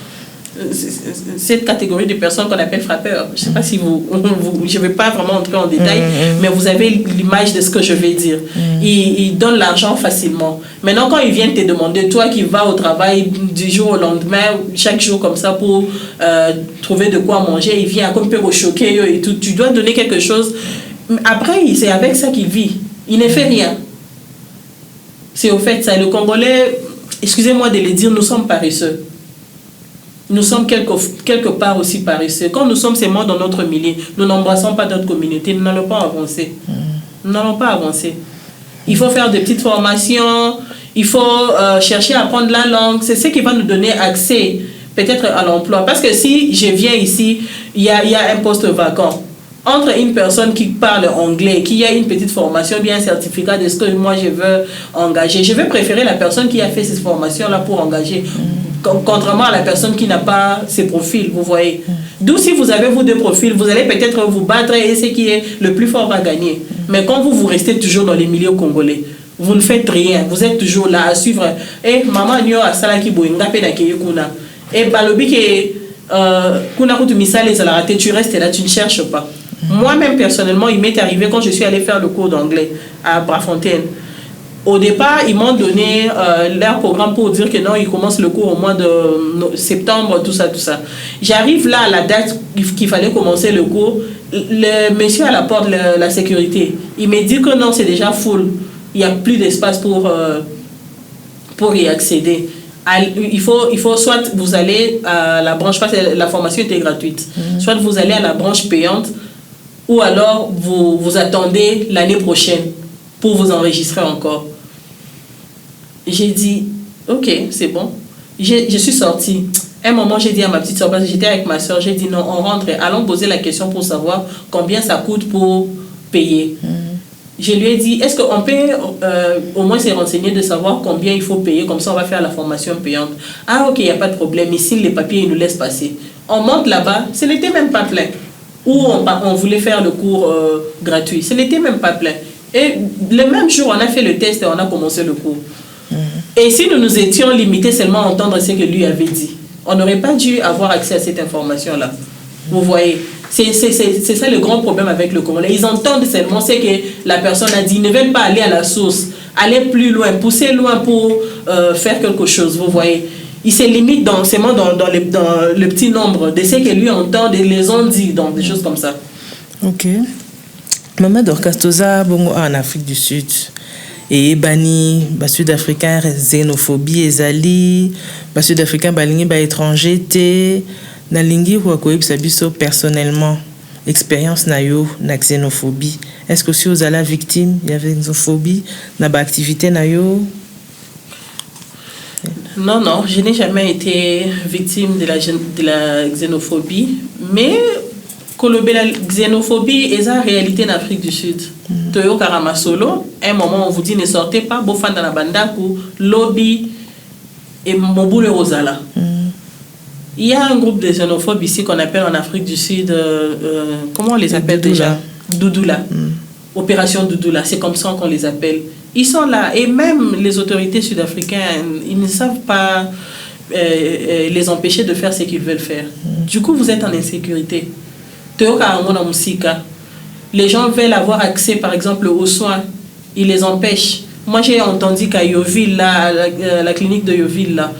cette catégorie de personnes qu'on appelle frappeurs. Je ne sais pas si je ne vais pas vraiment entrer en détail, mais vous avez l'image de ce que je vais dire. Ils donnent l'argent facilement. Maintenant, quand ils viennent te demander, toi qui vas au travail du jour au lendemain, chaque jour comme ça pour trouver de quoi manger, il vient comme peu choquer et tout. Tu dois donner quelque chose. Après, c'est avec ça qu'il vit. Il ne fait rien. C'est au fait ça. Le Congolais, excusez-moi de le dire, nous sommes paresseux. Nous sommes quelque part aussi paresseux. Quand nous sommes seulement dans notre milieu, nous n'embrassons pas d'autres communautés, nous n'allons pas avancer. Nous n'allons pas avancer. Il faut faire des petites formations, il faut chercher à apprendre la langue. C'est ce qui va nous donner accès peut-être à l'emploi. Parce que si je viens ici, il y a un poste vacant. Entre une personne qui parle anglais, qui a une petite formation, bien un certificat de ce que moi je veux engager, je vais préférer la personne qui a fait cette formation-là pour engager, contrairement à la personne qui n'a pas ces profils, vous voyez. D'où si vous avez vos deux profils, vous allez peut-être vous battre et ce qui est le plus fort va gagner. Mais quand vous restez toujours dans les milieux congolais, vous ne faites rien, vous êtes toujours là à suivre. Et maman nyo a sala ki boinga pe na keye kuna. Et balobi ke kuna kutu misale za la raté, tu restes là, tu ne cherches pas. Moi-même, personnellement, il m'est arrivé quand je suis allée faire le cours d'anglais à Brafontaine. Au départ, ils m'ont donné leur programme pour dire que non, ils commencent le cours au mois de septembre, tout ça. J'arrive là à la date qu'il fallait commencer le cours. le monsieur à la porte de la sécurité, il me dit que non, c'est déjà full. Il n'y a plus d'espace pour y accéder. Il faut soit vous allez à la branche, parce que la formation était gratuite, soit vous allez à la branche payante, ou alors vous attendez l'année prochaine pour vous enregistrer encore. J'ai dit, ok, c'est bon. Je suis sortie. Un moment, j'ai dit à ma petite soeur, parce que j'étais avec ma soeur, j'ai dit non, on rentre, allons poser la question pour savoir combien ça coûte pour payer. Je lui ai dit, est-ce qu'on peut au moins se renseigner de savoir combien il faut payer, comme ça on va faire la formation payante. Ah ok, il n'y a pas de problème, ici les papiers, ils nous laissent passer. On monte là-bas, ce n'était même pas plein. Ou on voulait faire le cours gratuit, ce n'était même pas plein. Et le même jour, on a fait le test et on a commencé le cours. Et si nous nous étions limités seulement à entendre ce que lui avait dit, on n'aurait pas dû avoir accès à cette information-là. Vous voyez, c'est ça le grand problème avec le Congolais. Ils entendent seulement ce que la personne a dit. Ils ne veulent pas aller à la source, aller plus loin, pousser loin pour faire quelque chose. Vous voyez, ils se limitent seulement dans le petit nombre de ce que lui entend et les ont dit, donc des choses comme ça. Ok. Maman Dorcastoza, bongo en Afrique du Sud. Et bani, bas sud-africain, xénophobie, ezali, bas sud-africain, balingi, bas étranger, te, na lingi, ou akoyib sabiso personnellement, expérience na yo, na xénophobie. Est-ce que si vous allez victime, il y avait xénophobie, na ba activité na yo? Non, je n'ai jamais été victime de la xénophobie, mais la xénophobie est en réalité en Afrique du Sud. Toyo Karamasolo, un moment on vous dit ne sortez pas, Bofan dans la Bandaku, Lobby et Mobule Rosala. Il y a un groupe de xénophobes ici qu'on appelle en Afrique du Sud, comment on les appelle déjà? Doudoula. Opération Doudoula, c'est comme ça qu'on les appelle. Ils sont là et même les autorités sud-africaines, ils ne savent pas les empêcher de faire ce qu'ils veulent faire. Du coup, vous êtes en insécurité. Les gens veulent avoir accès, par exemple, aux soins. Ils les empêchent. Moi, j'ai entendu qu'à Yoville, la clinique de Yoville, là,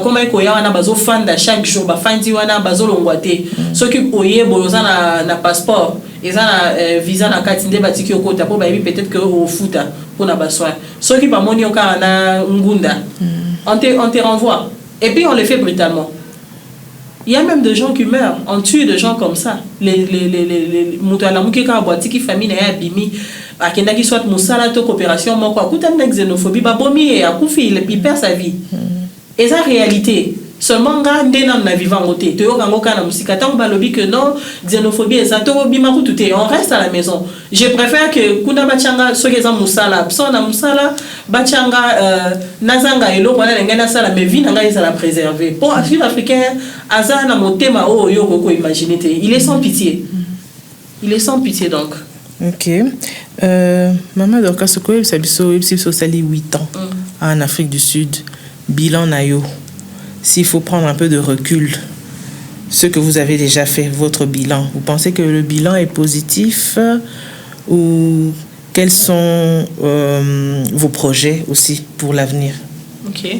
comme il y a un fan chaque jour, il y a un bazo longwate. Ceux qui ont un passeport, ils ont un visa na katinde batiki okota pour peut-être que au foot pour na besoin. Ceux qui pas moni oka na ngunda, on te renvoie. Et puis on le fait brutalement. Il y a même des gens qui meurent, on tue des gens comme ça. Les moutalamuki ka boitiki famille na abimi akenda ki soit musala to coopération moko akuta na xénophobie ba bomi et akufi il perd sa vie. Et ça réalité seulement nga ndena na vivant côté to yoka ngoka na musika tant balobi que non xénophobie et ça to bima kututé on reste à la maison. Je préfère que kuna bachanga sokeza musala sona musala bachanga nazanga elo kona ngena sala mais vie nga ils la préserver. Pour africain azana motema o yoko ko imaginer il est sans pitié. Il est sans pitié donc. Ok. Maman Dorcas Sokoye Sabiso sali 8 ans en Afrique du Sud. Bilan Nayo. S'il faut prendre un peu de recul, ce que vous avez déjà fait, votre bilan, vous pensez que le bilan est positif ou quels sont vos projets aussi pour l'avenir? Ok.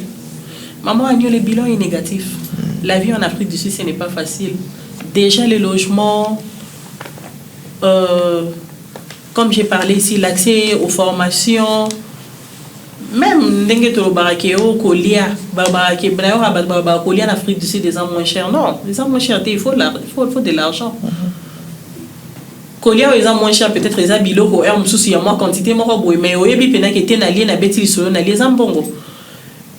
Maman Agnew, le bilan est négatif. La vie en Afrique du Sud, ce n'est pas facile. Déjà, les logements, comme j'ai parlé ici, l'accès aux formations, même Nengeto Barakeo, Kolia, Babarake, Brao, Kolia en Afrique du Sud, des armes moins chers. Non, les armes moins chères, il faut de l'argent. Kolia, les armes moins chères, peut-être les habilo, ou un souci à moi, quantité, mais au Yebi Pena qui était n'allié, n'a bêti, sur n'allié, Zambongo.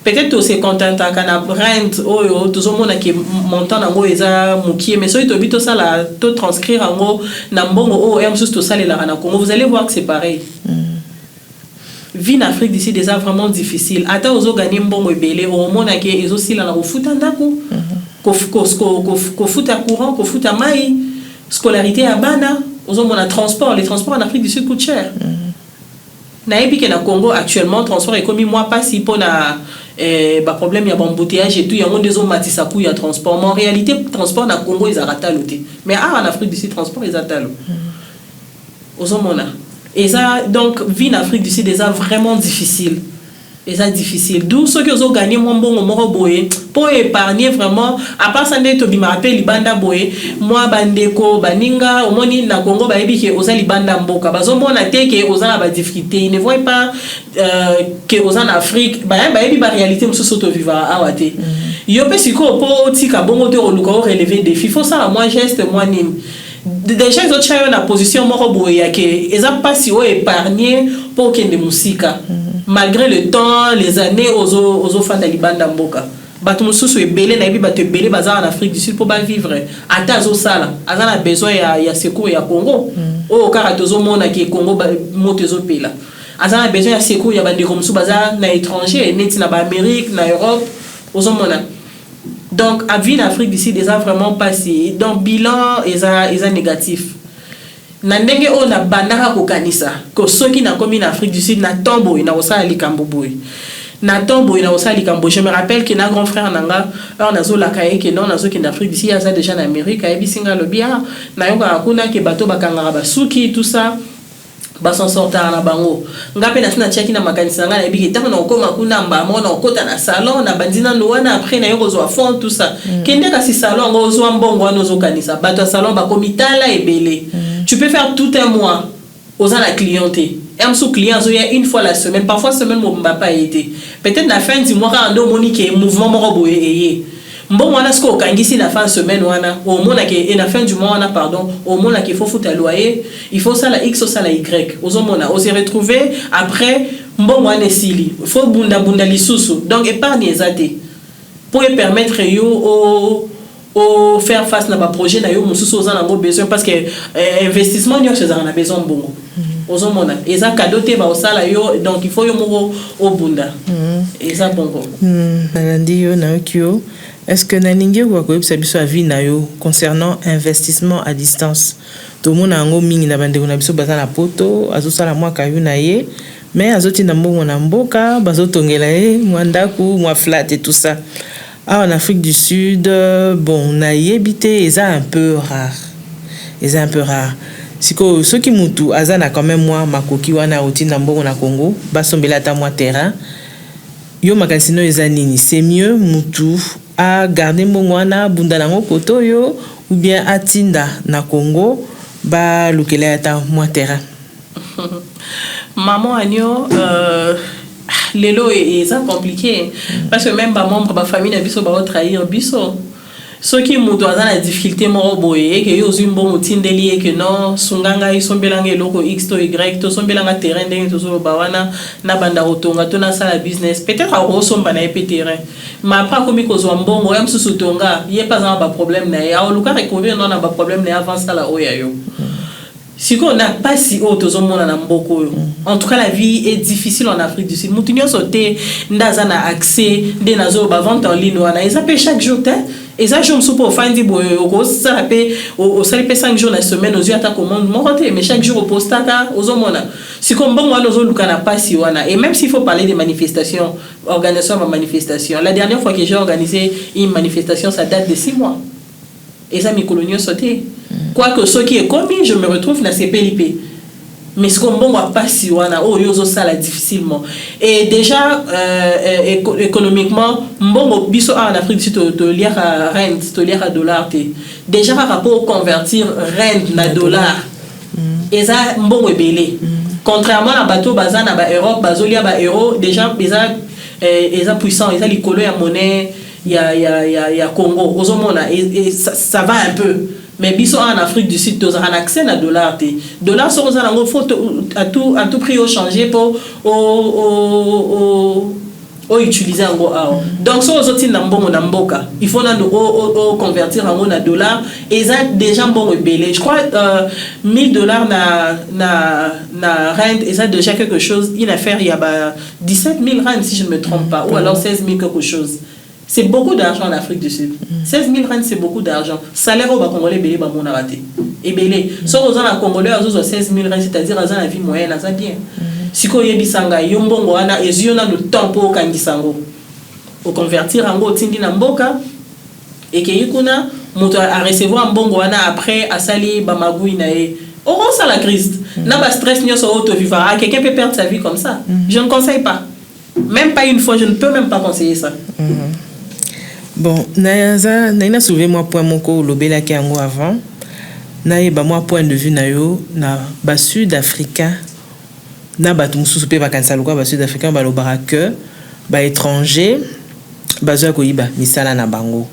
Peut-être aussi content à Kana Brent, ou tout le monde qui montant en haut, Eza Mouki, mais soit tu ça là, tout transcrire en haut, Nambongo, ou un souci, tout ça, les Laranakongo, vous allez voir que c'est pareil. Vie en Afrique d'ici déjà vraiment difficile. Ata ozo gagner mbongo ebele au mona ke ezo sila na kofuta ndako kofuta courant kofuta mai scolarité à bana ozo mona transport les transports en Afrique du Sud coûtent cher. Na epi na Congo actuellement transport est comme moi pas si pour na problème ya embouteillage et tout ya monde zo matisa ku ya transport mais en réalité transport na Congo ils arrêtent l'autre mais en Afrique du Sud transport ils arrêtent ozo mona. Et ça, donc, vie en Afrique du Sud, c'est vraiment difficile. Et ça, difficile. D'où ceux qui ont gagné mon bon, pour épargner vraiment. À part ça, tu me rappelles libanda boye, moi bandeko baninga, au moins na Congo baebi que oza libanda mboka. Bazo mona te que oza na ba difficulté. Ils ne voient pas que oza en Afrique, baebi ba réalité musu soto vivra awate. Yo pe siko po tika bongo te oluka o relever défi. Faut ça moi geste moi nim. Déjà ils ont changé la position moko boye que ils ont pas si o épargner pour que de musika. Malgré le temps, les années aux fans de libanda mboka. Bato mususu ebele na ebi bato ebele baza en Afrique du Sud pour ba vivre ata zo sala azana besoin ya secours ya Congo o kara tozo mona ke Congo moto zo pela azana besoin ya secours ya bandeko musu baza na étranger neti na ba Amérique na Europe ozo mona. Donc à vie en Afrique du Sud déjà vraiment passé donc bilan eza négatif na ndenge o na bandaka ko kanisa ko soki na komi na Afrique du Sud na tombo ina osala likambo boy na tombo ina osali kambo. Je me rappelle que na grand frère nanga on azo la kaye que non azo ki na Afrique d'ici aza déjà en Amérique et bisinga lobia na yoka kuna ke bato bakanga basuki tout ça ba s'en sortir na bango ngape na sina chaki na makanisa nga na biki tamo na okoma kuna mbamo na okota na salon na bandina loana après na yoko zo fond tout ça kende ka si salon ngo zo mbongo wana zo kanisa bato salon ba komitala ebele. Tu peux faire tout un mois aux la clientèle. Un sous client, il y a une fois la semaine, parfois semaine, mon papa a été. Peut-être la fin du mois, quand on a un mouvement, bon, on a ce qu'on a ici la fin de semaine, au moins, et la fin du mois, pardon, au moins, il faut foutre à loyer, il faut ça la X ou ça la Y. Aux hommes, on s'est retrouvé après, bon, on est sili. Il faut bunda li sous. Donc, épargne les athées. Pour permettre au faire face à ma projet, na yo mususu oza na besoin parce que investissement nyo chez on a besoin bongo. Ozo mona eza kadote ba osala yo donc il faut yo mo au bunda. Eza bongo. Nalandi yo na okyo. Est-ce que naningi kwa ko yebisa biso avis na yo concernant investissement à distance? To mona ngo mingi na bandeko na biso baza na poto azo sala mwa kayu na ye mais azoti na mbongo na mboka bazo tongela ye mwandaku mwa flat et tout ça. Ah, en Afrique du Sud, bon, na yébité, c'est un peu rare. C'est un peu rare. Si ceux qui moutou, azana quand même moi, ma coquille wana oti nambo na Congo, basombela ta moi terrain. Yo makasino ezanini, c'est mieux moutou à garder mbongo wana bundalango poto yo ou bien atinda na Congo ba lukela ta moi terrain. Maman agno lelo est ça compliqué parce que même ba membre ba famille na biso ba trahir biso ceux qui mutu aza na difficulté moko boye que yo zimbo mutindeli et que non sunganga isombelanga eloko x to y to sombelanga terrain ndenge to so ba wana na banda otonga to na sala business peut-être a osomba na ep terrain mais après comme ko zo mbongo yam susu tonga yé pas un ba problème na ya oluka recouvrir non na ba problème na avant ça la oya yo. Si on n'a pas si haut aux hommes en Mboko. En tout cas, la vie est difficile en Afrique du Sud. Moutinho sauté, n'azana accès, des nazo vente en ligne. Ils appellent chaque jour, et ça, je me suis pas offert dit ça appelle au salé 5 jours la semaine aux yeux à ta commande. Mais chaque jour au postata aux hommes. Si comme bon moi nos autres n'a pas si wana. Et même s'il faut parler des manifestations, organisation de manifestation. La dernière fois que j'ai organisé une manifestation, ça date de 6 mois. Et ça, mes coloniaux sauté. Quoique ce qui est commis, je me retrouve dans ces PLP. Mais ce qu'on va pas si on a ça là difficilement. Et déjà économiquement, bon biso en Afrique du Sud de lire à rent, de lire à dollar. Déjà par rapport au convertir rent na dollar. Et ça bon belé. Contrairement à bateau bazan à Europe, bazolia ba euro, déjà ils puissant, ils les colo ya monnaie, il y a Congo, et ça va un peu. Mais biso en Afrique du Sud, tu as un accès à dollar. Dollar sont aux faut à tout prix au changer pour utiliser en gros. Donc sur les autres namboka, il faut convertir en dollar et ça déjà bon belé. Je crois $1000 na rent et ça déjà quelque chose une affaire il y a 17 000 rand si je ne me trompe pas ou alors 16 000 quelque chose. C'est beaucoup d'argent en Afrique du Sud. 16 000 rand, c'est beaucoup d'argent. Salaire au Congolais, belé, bah, mon raté. Et belé. Sauf aux gens Congolais, ils ont 16 000 rand, c'est-à-dire qu'ils ont la vie moyenne, ça bien. Si on y a bisanga, yombongo, wana, et si on a le temps pour kangisango, pour convertir en gros, tindi namboka, et que yikuna, moto à recevoir un bongo, wana, après, à sali, bamagou, inae. Oh, ça la crise. N'a pas stress, n'y a pas auto vivant. Quelqu'un peut perdre sa vie comme ça. Je ne conseille pas. Même pas une fois, je ne peux même pas conseiller ça. Bon, naina soulevé moi point moko lobela ki ango avant. Na ba moi point de vue na yo na ba sud-africain na ba tumususu pe ba kanisa lokwa ba sud-africain ba lobara que ba étranger bazo ko yiba misala na bango.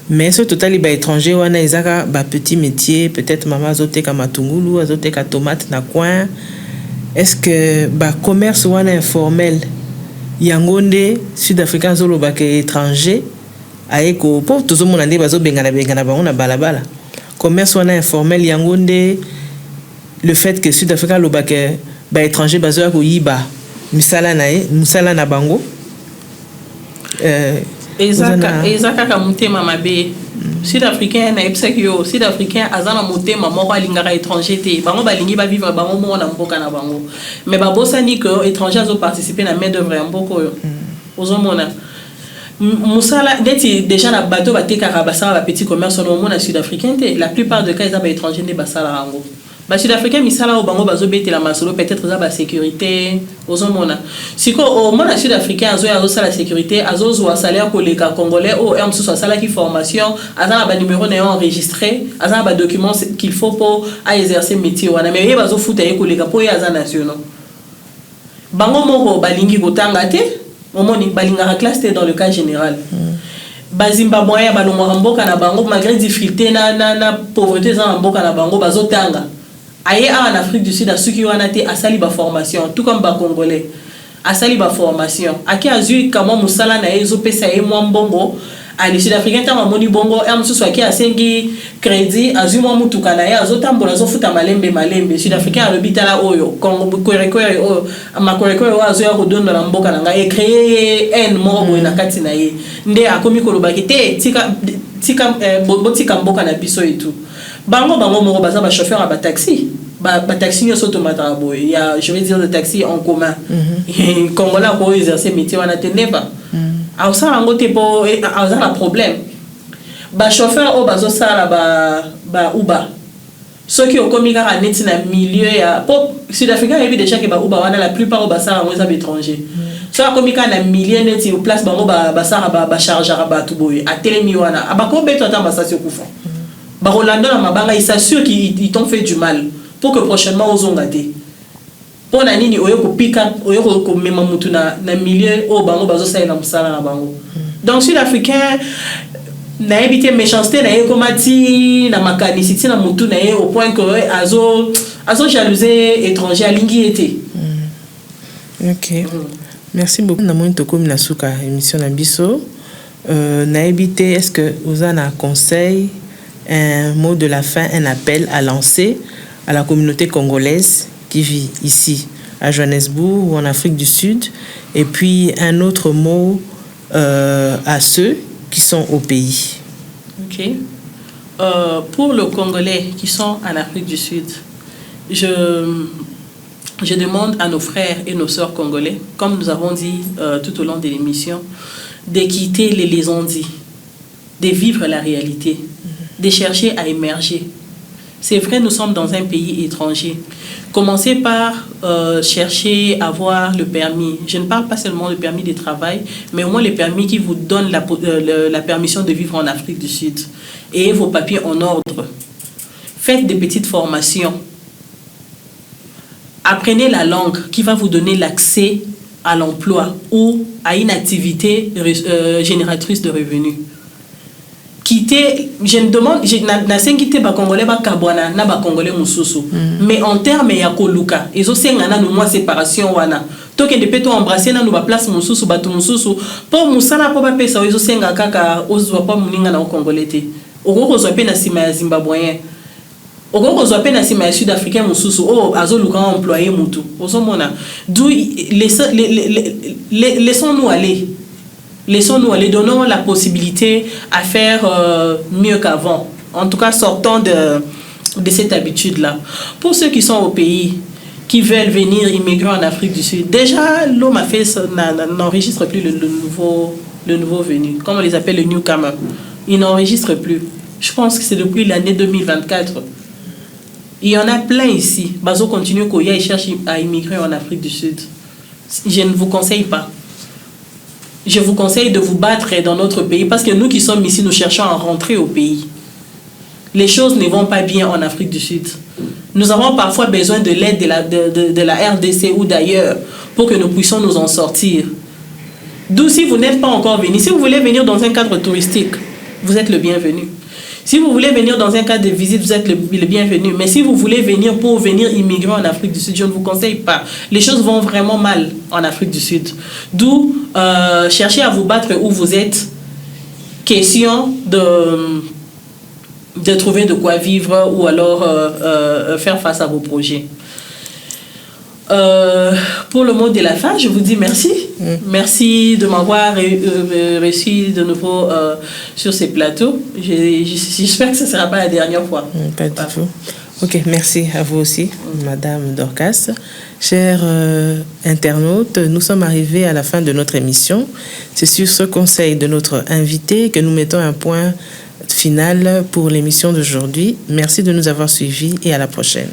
Mais ce total ba étranger wana ezaka ba petit métier, peut-être maman azoteka matungulu, azoteka tomate na coin. Est-ce que ba commerce wana informel yangonde sud-africain zolo ba ke étranger aeko pour tout le monde ande bazo bengana bango na balabala. Commerce wana informel yangonde le fait que sud-africain lo ba ke ba étranger bazo ko yiba misala na bango. Ezaka ka mutema mabe sud-africain na epsaki yo sud-africain azana mutema moko alingaka étranger te bango balingi ba vivre bango mo na mboka na bango mais ba bosani que étranger azo participer na main d'œuvre ya mboka yo ozomona musala ndeti déjà na bateau batekaka basala ba petit commerce no mona sud-africain te la plupart de cas ils ba étranger ne basala rango ba sud-africain misala o bango bazo betela masolo peut-être za ba sécurité ozomona siko o mona sud-africain azo sala sécurité azo zo salaire koleka congolais o msusu sala ki formation azana ba numéro na enregistré azana ba documents qu'il faut pour à exercer métier wana mais bazo futa ye koleka po ya za national bango moko balingi kotanga te omoni balinga classe te dans le cas général bazimba moya balongwa mboka na bango malgré difficulté na pauvreté za mboka na bango bazotanga aye en Afrique du Sud a ceux qui ont été à sali ba formation tout comme ba congolais à sali ba formation aki azui kama musala na ezo pesa e mwa mbongo ali sud-africain tama moni bongo msusu aki asengi crédit azui mwa mutuka na ye azotambola azofuta malembe sud-africain alobitala oyo kongo korekore oyo makorekore oyo azo ya kodondo na mboka na ngai créer en moko na kati na ye nde akomi kolobaki te tika mboka na biso et tout bango moko baza ba chauffeur ba taxi ba taxi nyo soto matabo il y a je vais dire le taxi en commun congolais pour exercer métier wana te neba a ça rango te po a ça la problème ba chauffeur o bazo sala ba uba ceux qui ont commis ka neti na milieu ya pop sud-africain et déjà que ba uba wana la plupart ba sala ngo za étranger so a commis ka na milieu neti au place bango ba sala ba charger ba tuboy a telemi wana abako beto ata ba station kufa ba Rolando na mabanga il s'assure qu'ils t'ont fait du mal pour que prochainement aux ongate pour na nini oyo ko pika oyo ko mema mutu na milieu o bango bazo salela musala na bango donc sud-africain na éviter méchanceté na komati na makanisiti na mutu na au point que azo jalouser étranger alingi été. OK. Merci beaucoup na moto comme na suka émission na biso na éviter est-ce que vous en a conseil un mot de la fin, un appel à lancer à la communauté congolaise qui vit ici à Johannesburg ou en Afrique du Sud, et puis un autre mot à ceux qui sont au pays. Ok. Pour les Congolais qui sont en Afrique du Sud, je demande à nos frères et nos sœurs congolais, comme nous avons dit tout au long de l'émission, de quitter les on-dit, de vivre la réalité, de chercher à émerger. C'est vrai, nous sommes dans un pays étranger. Commencez par chercher à avoir le permis. Je ne parle pas seulement du permis de travail, mais au moins le permis qui vous donne la permission de vivre en Afrique du Sud. Et vos papiers en ordre. Faites des petites formations. Apprenez la langue qui va vous donner l'accès à l'emploi ou à une activité génératrice de revenus. Quitter, je me demande, na sengite ba congolais ba kabwana na ba congolais mususu, mais en termes ya koluka, ezo sengana no moi séparation wana. Toke de peto embrasser na no ba place mususu ba tu mususu, po musala po ba pesa ezo senga kaka ozwa pa muninga na congolais te. Oko zo pe na sima ya zimbabwéen. Oko zo pe na sima ya sud-africain mususu, oh azo luka employé mutu. Ozo mona. D'où laissons-nous aller. Laissons-nous aller, donnons la possibilité à faire mieux qu'avant. En tout cas, sortons de cette habitude-là. Pour ceux qui sont au pays, qui veulent venir immigrer en Afrique du Sud, déjà, l'homme a fait n'enregistre plus le nouveau venu, comme on les appelle le newcomer. Ils n'enregistrent plus. Je pense que c'est depuis l'année 2024. Il y en a plein ici. Bazo continue qu'il cherche à immigrer en Afrique du Sud. Je ne vous conseille pas. je vous conseille de vous battre dans notre pays parce que nous qui sommes ici, nous cherchons à rentrer au pays. Les choses ne vont pas bien en Afrique du Sud. Nous avons parfois besoin de l'aide de la RDC ou d'ailleurs pour que nous puissions nous en sortir. D'où si vous n'êtes pas encore venu, si vous voulez venir dans un cadre touristique, vous êtes le bienvenu. Si vous voulez venir dans un cadre de visite, vous êtes le bienvenu. Mais si vous voulez venir pour venir immigrer en Afrique du Sud, je ne vous conseille pas. Les choses vont vraiment mal en Afrique du Sud. D'où cherchez à vous battre où vous êtes. Question de trouver de quoi vivre ou alors faire face à vos projets. Pour le mot de la fin, je vous dis merci. Merci de m'avoir reçu de nouveau sur ces plateaux. J'espère que ce ne sera pas la dernière fois. Pas du tout. Ok, merci à vous aussi, Madame Dorcas. Chers internautes, nous sommes arrivés à la fin de notre émission. C'est sur ce conseil de notre invité que nous mettons un point final pour l'émission d'aujourd'hui. Merci de nous avoir suivis et à la prochaine.